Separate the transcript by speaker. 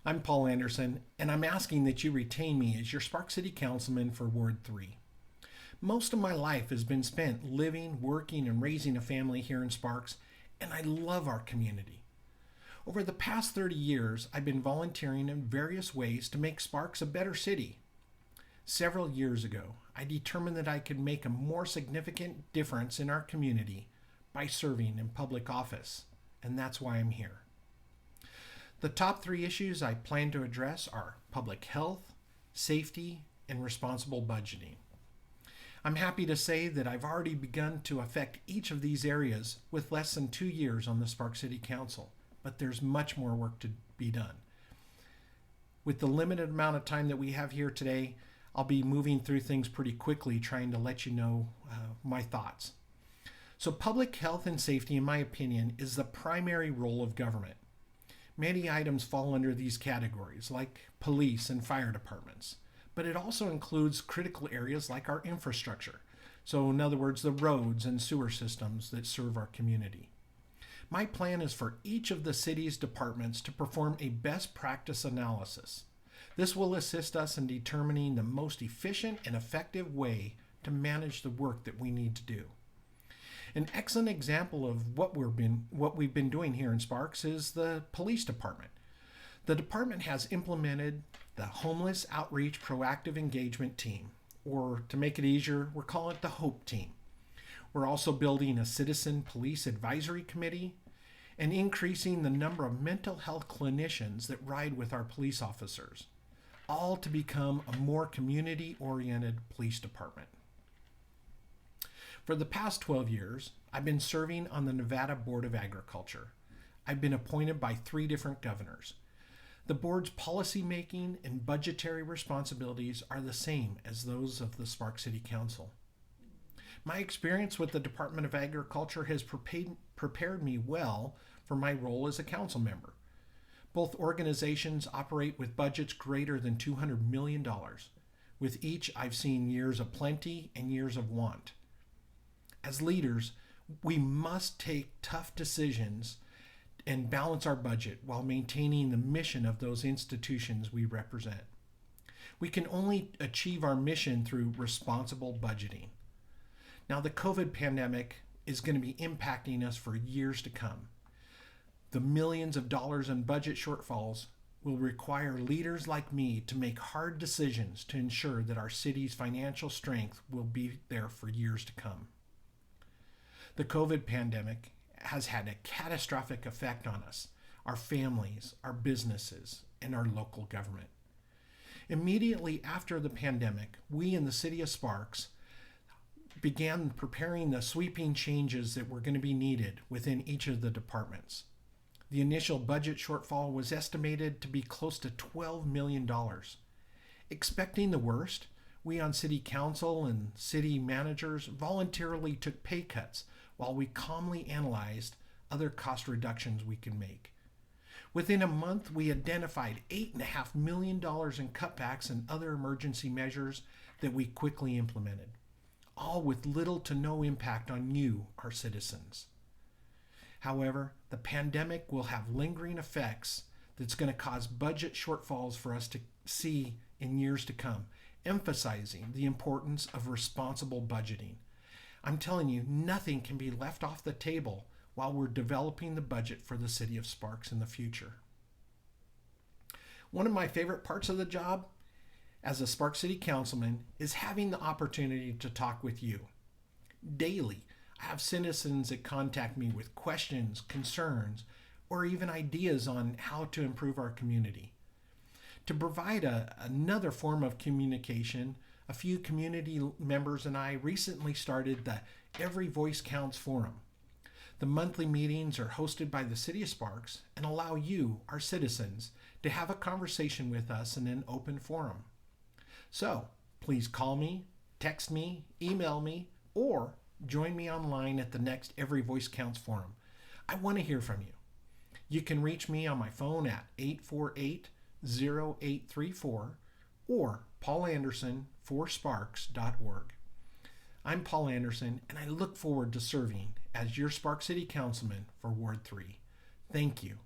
Speaker 1: I'm Paul Anderson, and I'm asking that you retain me as your Sparks City Councilman for Ward 3. Most of my life has been spent living, working, and raising a family here in Sparks, and I love our community. Over the past 30 years, I've been volunteering in various ways to make Sparks a better city. Several years ago, I determined that I could make a more significant difference in our community by serving in public office, and that's why I'm here. The top 3 issues I plan to address are public health, safety, and responsible budgeting. I'm happy to say that I've already begun to affect each of these areas with less than 2 years on the Sparks City Council, but there's much more work to be done. With the limited amount of time that we have here today, I'll be moving through things pretty quickly, trying to let you know my thoughts. So public health and safety, in my opinion, is the primary role of government. Many items fall under these categories, like police and fire departments, but it also includes critical areas like our infrastructure. So in other words, the roads and sewer systems that serve our community. My plan is for each of the city's departments to perform a best practice analysis. This will assist us in determining the most efficient and effective way to manage the work that we need to do. An excellent example of what we've been doing here in Sparks is the police department. The department has implemented the Homeless Outreach Proactive Engagement Team, or to make it easier, we're calling it the HOPE Team. We're also building a Citizen Police Advisory Committee and increasing the number of mental health clinicians that ride with our police officers, all to become a more community-oriented police department. For the past 12 years, I've been serving on the Nevada Board of Agriculture. I've been appointed by 3 different governors. The board's policymaking and budgetary responsibilities are the same as those of the Sparks City Council. My experience with the Department of Agriculture has prepared me well for my role as a council member. Both organizations operate with budgets greater than $200 million. With each, I've seen years of plenty and years of want. As leaders, we must take tough decisions and balance our budget while maintaining the mission of those institutions we represent. We can only achieve our mission through responsible budgeting. Now, the COVID pandemic is going to be impacting us for years to come. The millions of dollars in budget shortfalls will require leaders like me to make hard decisions to ensure that our city's financial strength will be there for years to come. The COVID pandemic has had a catastrophic effect on us, our families, our businesses, and our local government. Immediately after the pandemic, we in the city of Sparks began preparing the sweeping changes that were going to be needed within each of the departments. The initial budget shortfall was estimated to be close to $12 million. Expecting the worst, we on city council and city managers voluntarily took pay cuts while we calmly analyzed other cost reductions we can make. Within a month, we identified $8.5 million in cutbacks and other emergency measures that we quickly implemented, all with little to no impact on you, our citizens. However, the pandemic will have lingering effects that's going to cause budget shortfalls for us to see in years to come, emphasizing the importance of responsible budgeting. I'm telling you, nothing can be left off the table while we're developing the budget for the city of Sparks in the future. One of my favorite parts of the job as a Sparks City Councilman is having the opportunity to talk with you. Daily, I have citizens that contact me with questions, concerns, or even ideas on how to improve our community. To provide another form of communication, a few community members and I recently started the Every Voice Counts Forum. The monthly meetings are hosted by the City of Sparks and allow you, our citizens, to have a conversation with us in an open forum. So, please call me, text me, email me, or join me online at the next Every Voice Counts Forum. I want to hear from you. You can reach me on my phone at 848-0834 or paulanderson4sparks.org. I'm Paul Anderson, and I look forward to serving as your Sparks City Councilman for Ward 3. Thank you.